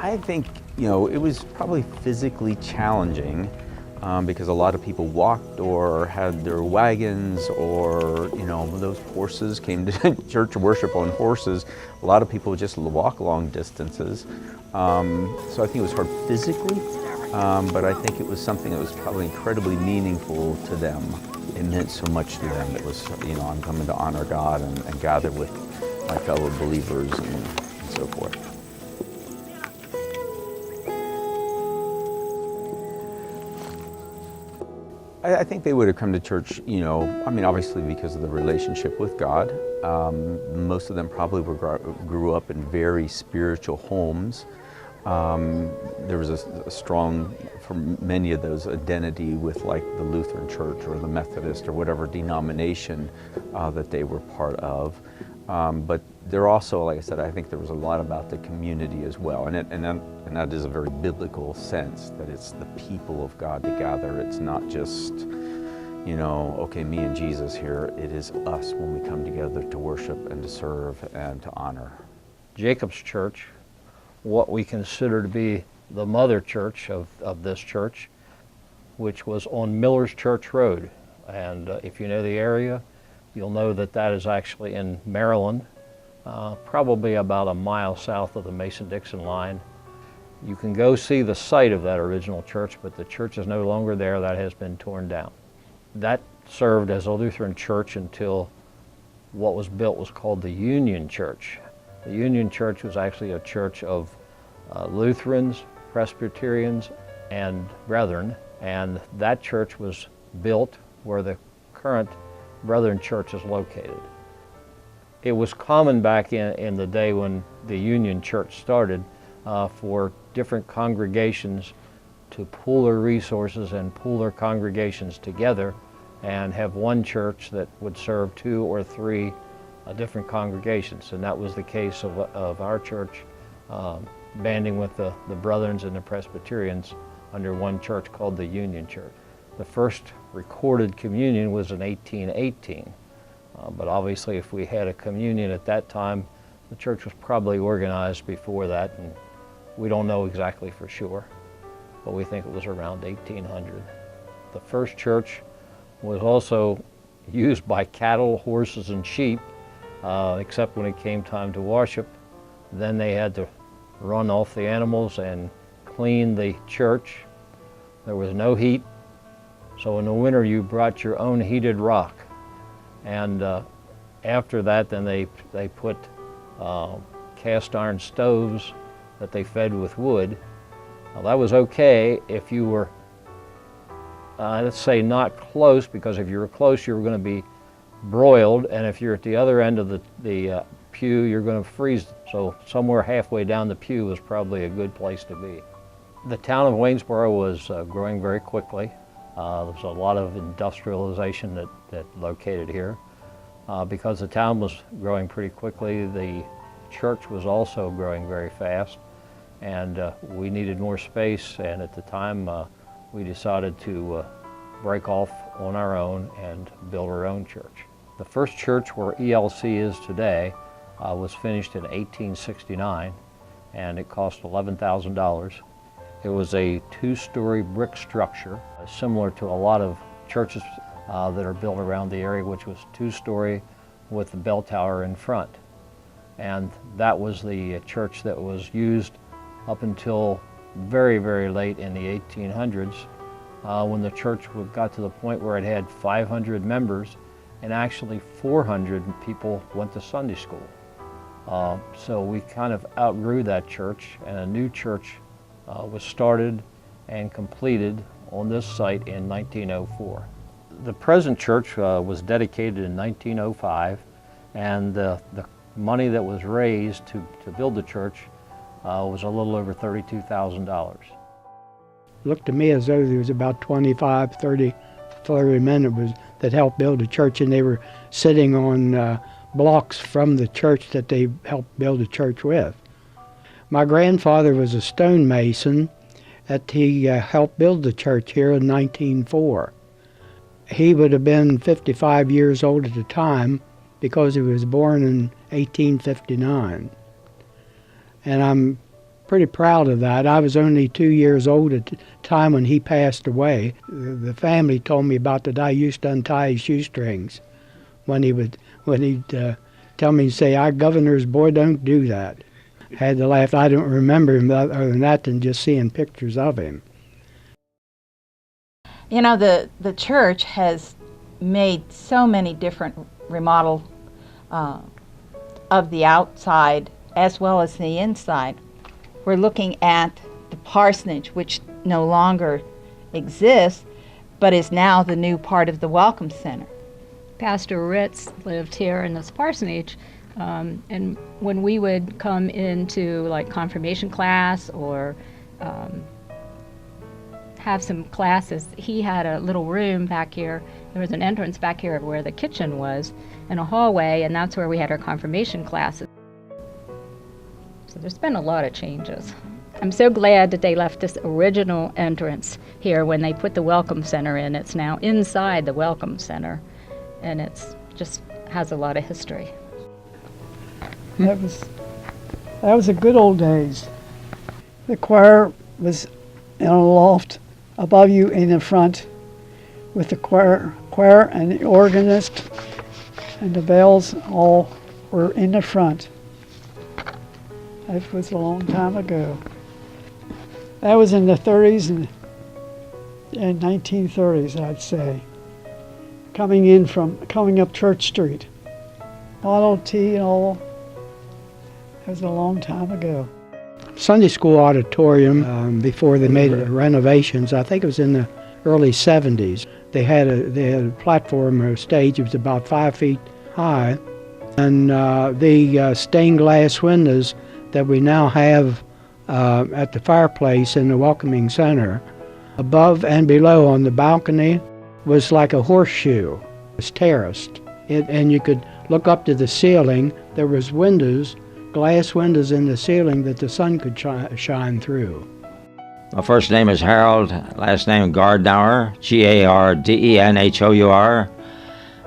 I think, it was probably physically challenging because a lot of people walked or had their wagons or, those horses came to church worship on horses. A lot of people would just walk long distances. So I think it was hard physically, but I think it was something that was probably incredibly meaningful to them. It meant so much to them. It was, I'm coming to honor God and gather with my fellow believers and so forth. I think they would have come to church, obviously because of the relationship with God. Most of them probably grew up in very spiritual homes. There was a strong, for many of those, identity with like the Lutheran Church or the Methodist or whatever denomination that they were part of. But there also, like I said, I think there was a lot about the community as well. And that is a very biblical sense, that it's the people of God together. It's not just, okay, me and Jesus here. It is us when we come together to worship and to serve and to honor. Jacob's Church, what we consider to be the mother church of this church, which was on Miller's Church Road. And if you know the area, you'll know that that is actually in Maryland, probably about a mile south of the Mason-Dixon line. You can go see the site of that original church, but the church is no longer there. That has been torn down. That served as a Lutheran church until what was built was called the Union Church. The Union Church was actually a church of Lutherans, Presbyterians, and Brethren, and that church was built where the current Brethren Church is located. It was common back in the day when the Union Church started for different congregations to pool their resources and pool their congregations together and have one church that would serve 2 or 3 different congregations. And that was the case of our church, banding with the Brethrens and the Presbyterians under one church called the Union Church. The first recorded communion was in 1818, but obviously if we had a communion at that time, the church was probably organized before that, and we don't know exactly for sure, but we think it was around 1800. The first church was also used by cattle, horses, and sheep, except when it came time to worship. Then they had to run off the animals and clean the church. There was no heat, so in the winter you brought your own heated rock. And after that, then they put cast iron stoves that they fed with wood. Now that was okay if you were, let's say, not close, because if you were close you were going to be broiled, and if you're at the other end of the pew you're going to freeze. So somewhere halfway down the pew was probably a good place to be. The town of Waynesboro was growing very quickly. There was a lot of industrialization that located here. Because the town was growing pretty quickly, the church was also growing very fast, and we needed more space, and at the time we decided to break off on our own and build our own church. The first church where ELC is today was finished in 1869, and it cost $11,000. It was a 2-story brick structure, similar to a lot of churches that are built around the area, which was 2-story with the bell tower in front. And that was the church that was used up until very, very late in the 1800s, when the church got to the point where it had 500 members, and actually 400 people went to Sunday school. So we kind of outgrew that church, and a new church was started and completed on this site in 1904. The present church was dedicated in 1905, and the money that was raised to build the church was a little over $32,000. Looked to me as though there was about 25, 30 men that helped build the church, and they were sitting on blocks from the church that they helped build the church with. My grandfather was a stonemason that he helped build the church here in 1904. He would have been 55 years old at the time because he was born in 1859. And I'm pretty proud of that. I was only 2 years old at the time when he passed away. The family told me about that I used to untie his shoestrings when he'd tell me, say, "Our governor's boy, don't do that." Had to laugh. I don't remember him other than that than just seeing pictures of him. You know, the church has made so many different remodel of the outside as well as the inside. We're looking at the parsonage, which no longer exists, but is now the new part of the Welcome Center. Pastor Ritz lived here in this parsonage, and when we would come into like confirmation class or have some classes, he had a little room back here. There was an entrance back here where the kitchen was and a hallway, and that's where we had our confirmation classes. So there's been a lot of changes. I'm so glad that they left this original entrance here when they put the Welcome Center in. It's now inside the Welcome Center, and it's just has a lot of history. That was the good old days. The choir was in a loft above you in the front with the choir and the organist, and the bells all were in the front. That was a long time ago. That was in the 30s and 1930s, I'd say. Coming up Church Street. Model T and all. That was a long time ago. Sunday school auditorium, before they made the renovations, I think it was in the early 70s. They had a platform or a stage. It was about 5 feet high, and the stained glass windows that we now have at the fireplace in the welcoming center, above and below on the balcony, was like a horseshoe. It was terraced, and you could look up to the ceiling. There was windows, glass windows in the ceiling that the sun could shine through. My first name is Harold, last name Gardenhour, Gardenhour.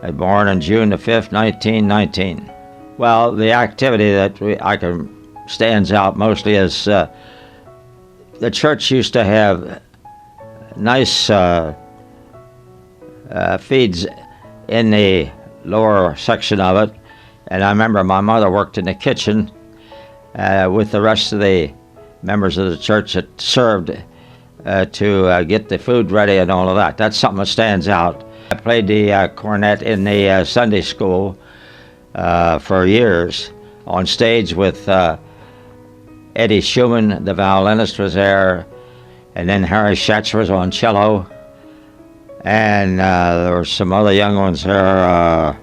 I was born on June the 5th, 1919. Well, the activity that stands out mostly is the church used to have nice feeds in the lower section of it. And I remember my mother worked in the kitchen with the rest of the members of the church that served to get the food ready and all of that. That's something that stands out. I played the cornet in the Sunday school for years on stage with Eddie Schumann, the violinist, was there, and then Harry Schatz was on cello, and there were some other young ones there.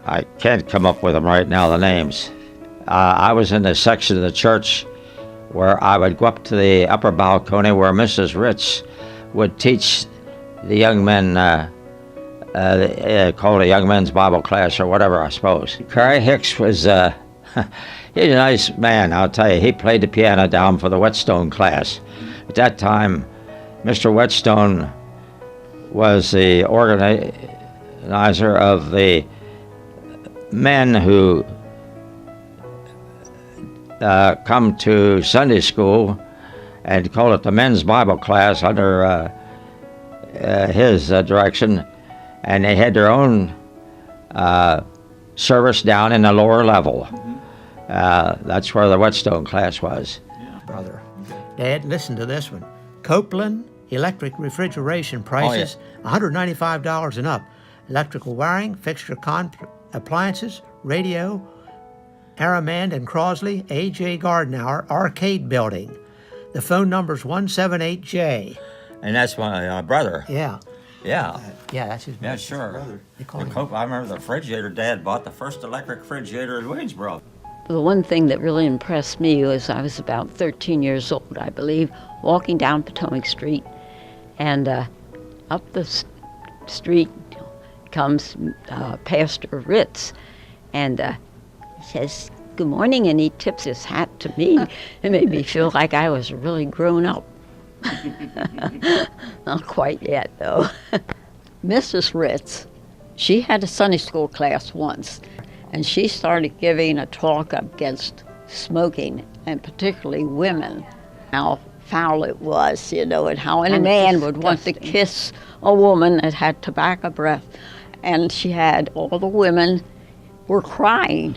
I can't come up with them right now, the names. I was in the section of the church where I would go up to the upper balcony where Mrs. Ritz would teach the young men, called a young men's Bible class or whatever, I suppose. Carrie Hicks was, he's a nice man, I'll tell you. He played the piano down for the Whetstone class. At that time, Mr. Whetstone was the organizer of the men who come to Sunday school and call it the men's Bible class under his direction, and they had their own service down in the lower level. That's where the Whetstone class was. Brother, Dad, listen to this one. Copeland electric refrigeration prices, $195 and up. Electrical wiring, fixture appliances, radio, Aramand and Crosley, A.J. Gardenhour, Arcade Building. The phone number's 178J. And that's my brother. Yeah. Yeah. Yeah, that's his brother. Yeah, sure. They call him. I remember the refrigerator. Dad bought the first electric refrigerator in Waynesboro. The one thing that really impressed me was I was about 13 years old, I believe, walking down Potomac Street, and up the street comes Pastor Ritz, and says, "Good morning," and he tips his hat to me. It made me feel like I was really grown up. Not quite yet, though. Mrs. Ritz, she had a Sunday school class once, and she started giving a talk against smoking and particularly women, how foul it was, you know, and how any man would want to kiss a woman that had tobacco breath. And she had, all the women were crying.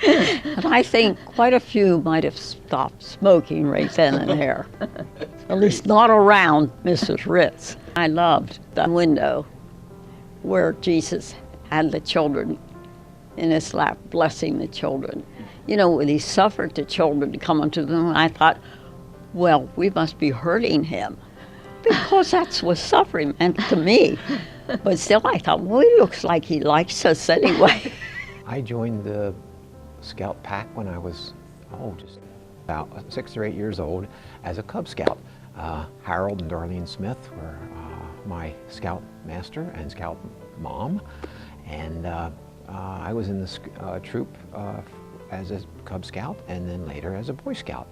And I think quite a few might have stopped smoking right then and there. At least not around Mrs. Ritz. I loved the window where Jesus had the children in his lap, blessing the children. You know, when he suffered the children to come unto them, I thought, well, we must be hurting him, because that's what suffering meant to me. But still, I thought, well, he looks like he likes us anyway. I joined the Scout Pack when I was, just about 6 or 8 years old as a Cub Scout. Harold and Darlene Smith were my Scout master and Scout mom, and I was in the troop as a Cub Scout and then later as a Boy Scout.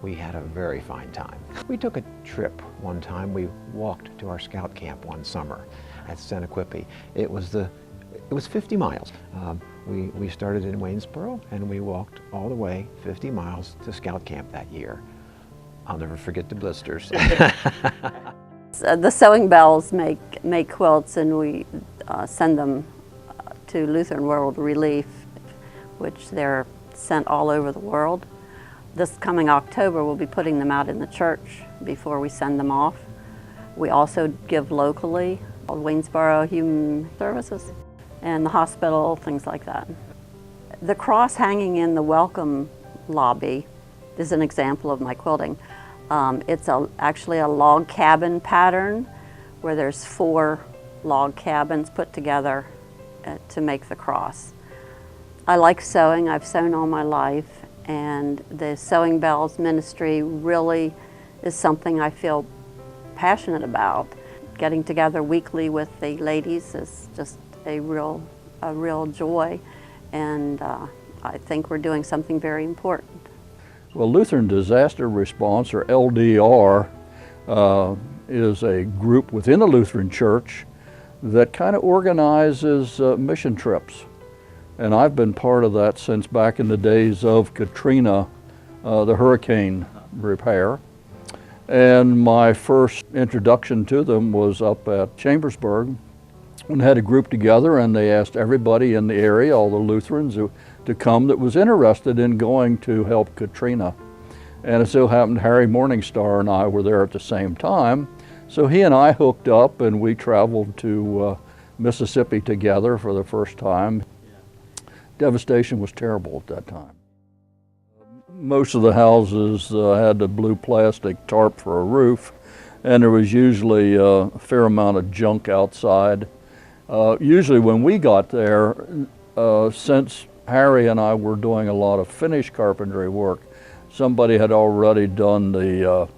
We had a very fine time. We took a trip one time. We walked to our Scout camp one summer at Senequippy. It was 50 miles. We started in Waynesboro and we walked all the way 50 miles to Scout camp that year. I'll never forget the blisters. The Sewing Bells make quilts, and we send them to Lutheran World Relief, which they're sent all over the world. This coming October, we'll be putting them out in the church before we send them off. We also give locally, Waynesboro Human Services, and the hospital, things like that. The cross hanging in the welcome lobby is an example of my quilting. It's actually a log cabin pattern where there's 4 log cabins put together to make the cross. I like sewing. I've sewn all my life, and the Sewing Bells ministry really is something I feel passionate about. Getting together weekly with the ladies is just a real joy, and I think we're doing something very important. Well, Lutheran Disaster Response, or LDR, is a group within the Lutheran Church that kind of organizes mission trips. And I've been part of that since back in the days of Katrina, the hurricane repair. And my first introduction to them was up at Chambersburg, and had a group together, and they asked everybody in the area, all the Lutherans, to come that was interested in going to help Katrina. And it so happened Harry Morningstar and I were there at the same time. So he and I hooked up, and we traveled to Mississippi together for the first time. Devastation was terrible at that time. Most of the houses had a blue plastic tarp for a roof, and there was usually a fair amount of junk outside. Usually when we got there, since Harry and I were doing a lot of finish carpentry work, somebody had already done the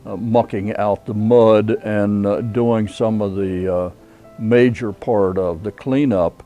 mucking out the mud and doing some of the major part of the cleanup.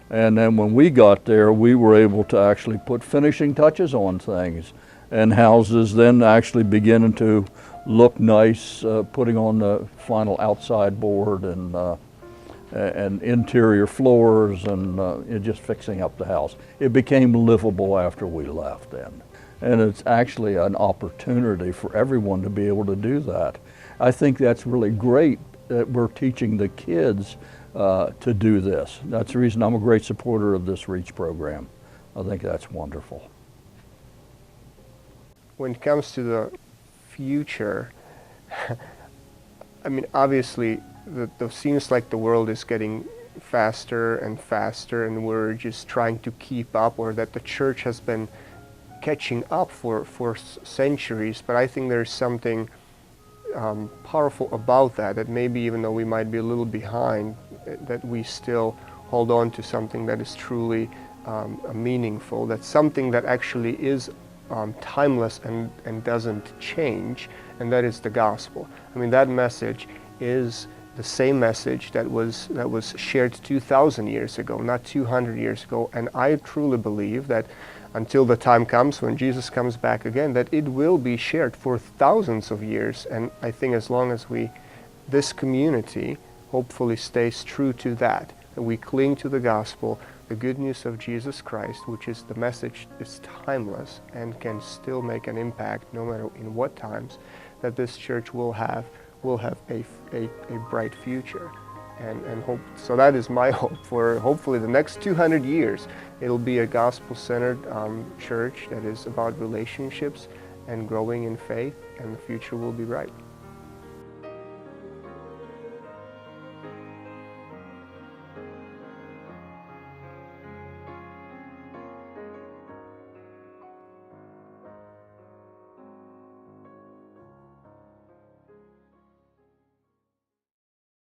And then when we got there, we were able to actually put finishing touches on things, and houses then actually beginning to look nice, putting on the final outside board and interior floors, and just fixing up the house. It became livable after we left then. And it's actually an opportunity for everyone to be able to do that. I think that's really great that we're teaching the kids to do this. That's the reason I'm a great supporter of this REACH program. I think that's wonderful. When it comes to the future, I mean, obviously, it seems like the world is getting faster and faster, and we're just trying to keep up, or that the church has been catching up for centuries. But I think there's something powerful about that maybe even though we might be a little behind, that we still hold on to something that is truly meaningful, that's something that actually is timeless and doesn't change, and that is the gospel. I mean, that message is the same message that was shared 2,000 years ago, not 200 years ago, and I truly believe that until the time comes when Jesus comes back again, that it will be shared for thousands of years. And I think as long as this community hopefully stays true to that, that we cling to the gospel, the good news of Jesus Christ, which is the message is timeless and can still make an impact no matter in what times, that this church will have a bright future. And hope, so that is my hope for hopefully the next 200 years. It'll be a gospel-centered church that is about relationships and growing in faith, and the future will be bright.